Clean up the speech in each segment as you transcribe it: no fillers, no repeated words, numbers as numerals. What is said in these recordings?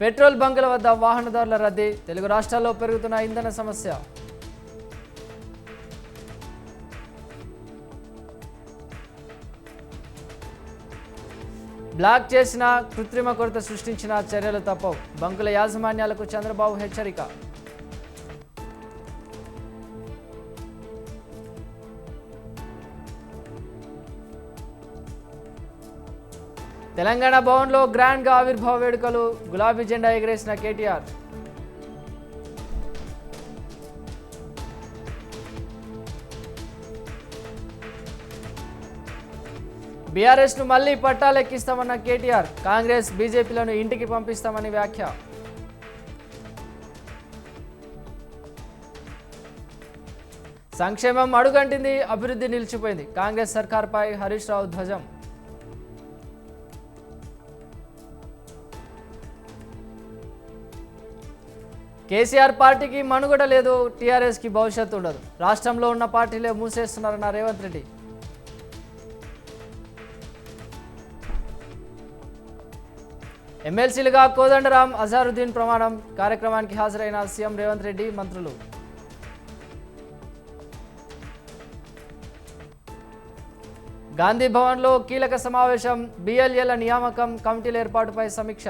Petrol బంకుల వద్ద వాహనదారుల రద్దీ, తెలుగు రాష్ట్రాల్లో పెరుగుతున్న ఇంధన సమస్య. బ్లాక్ చేసిన, కృత్రిమ కొరత సృష్టించిన చర్యలు తప్పవు, బంకుల యాజమాన్యాలకు చంద్రబాబు హెచ్చరిక. తెలంగాణ భవన్లో గ్రాండ్గా ఆవిర్భావ వేడుకలు, గులాబీ జెండా ఎగరేసిన కేటీఆర్. బీఆర్ఎస్ను మళ్లీ పట్టాలెక్కిస్తామన్న కేటీఆర్, కాంగ్రెస్ బీజేపీలను ఇంటికి పంపిస్తామని వ్యాఖ్య. సంక్షేమం అడుగంటింది, అభివృద్ధి నిలిచిపోయింది, కాంగ్రెస్ సర్కార్పై హరీష్ రావు ధ్వజం. కేసీఆర్ పార్టీకి మనుగడ లేదు, టీఆర్ఎస్కి భవిష్యత్తు ఉండదు, రాష్ట్రంలో ఉన్న పార్టీలే మూసేస్తున్నారన్న రేవంత్ రెడ్డి. ఎమ్మెల్సీలుగా కోదండరాం, అజారుద్దీన్ ప్రమాణం, కార్యక్రమానికి హాజరైన సీఎం రేవంత్ రెడ్డి, మంత్రులు. గాంధీ భవన్లో కీలక సమావేశం, బిఎల్ఏల నియామకం, కమిటీల ఏర్పాటుపై సమీక్ష.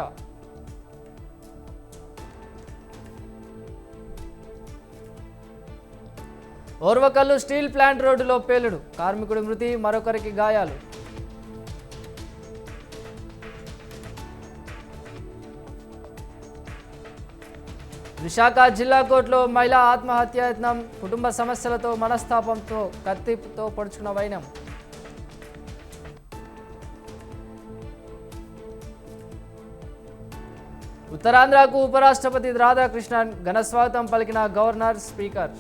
ఓర్వకల్లు స్టీల్ ప్లాంట్ రోడ్డులో పేలుడు, కార్మికుడి మృతి, మరొకరికి గాయాలు. విశాఖ జిల్లా కోర్టులో మహిళా ఆత్మహత్యాయత్నం, కుటుంబ సమస్యలతో మనస్తాపంతో కత్తితో పొడుచుకున్న వైనం. ఉత్తరాంధ్రకు ఉపరాష్ట్రపతి రాధాకృష్ణన్ ఘన స్వాగతం పలికిన గవర్నర్, స్పీకర్.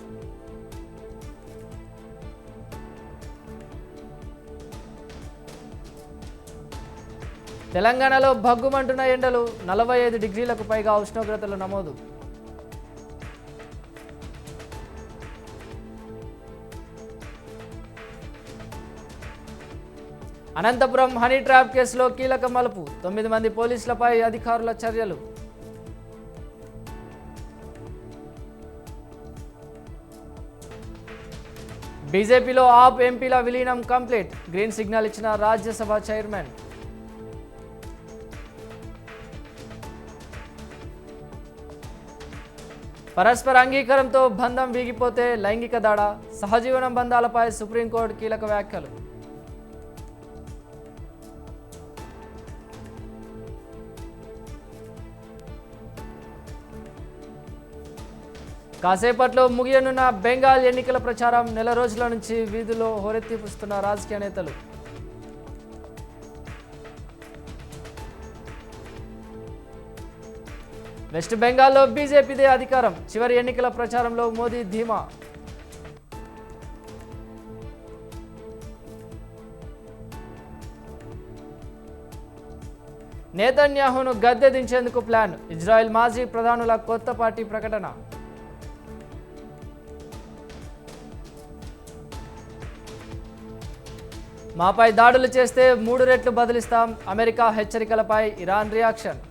తెలంగాణలో భగ్గుమంటున్న ఎండలు, 45 డిగ్రీలకు పైగా ఉష్ణోగ్రతలు నమోదు. అనంతపురం హనీ ట్రాప్ కేసులో కీలక మలుపు, 9 మంది పోలీసులపై అధికారుల చర్యలు. బీజేపీలో ఆప్ ఎంపీల విలీనం కంప్లీట్, గ్రీన్ సిగ్నల్ ఇచ్చిన రాజ్యసభ చైర్మన్. పరస్పర అంగీకారంతో బంధం వీగిపోతే లైంగిక దాడ, సహజీవనం బంధాలపై సుప్రీంకోర్టు కీలక వ్యాఖ్యలు. కాసేపట్లో ముగియనున్న బెంగాల్ ఎన్నికల ప్రచారం, నెల రోజుల నుంచి వీధుల్లో హోరెత్తిపుస్తున్న రాజకీయ నేతలు. వెస్ట్ బెంగాల్లో బీజేపీదే అధికారం, చివరి ఎన్నికల ప్రచారంలో మోదీ ధీమా. నేతన్యాహును గద్దె దించేందుకు ప్లాన్, ఇజ్రాయెల్ మాజీ ప్రధానుల కొత్త పార్టీ ప్రకటన. మాపై దాడులు చేస్తే 3 రెట్లు బదిలిస్తాం, అమెరికా హెచ్చరికలపై ఇరాన్ రియాక్షన్.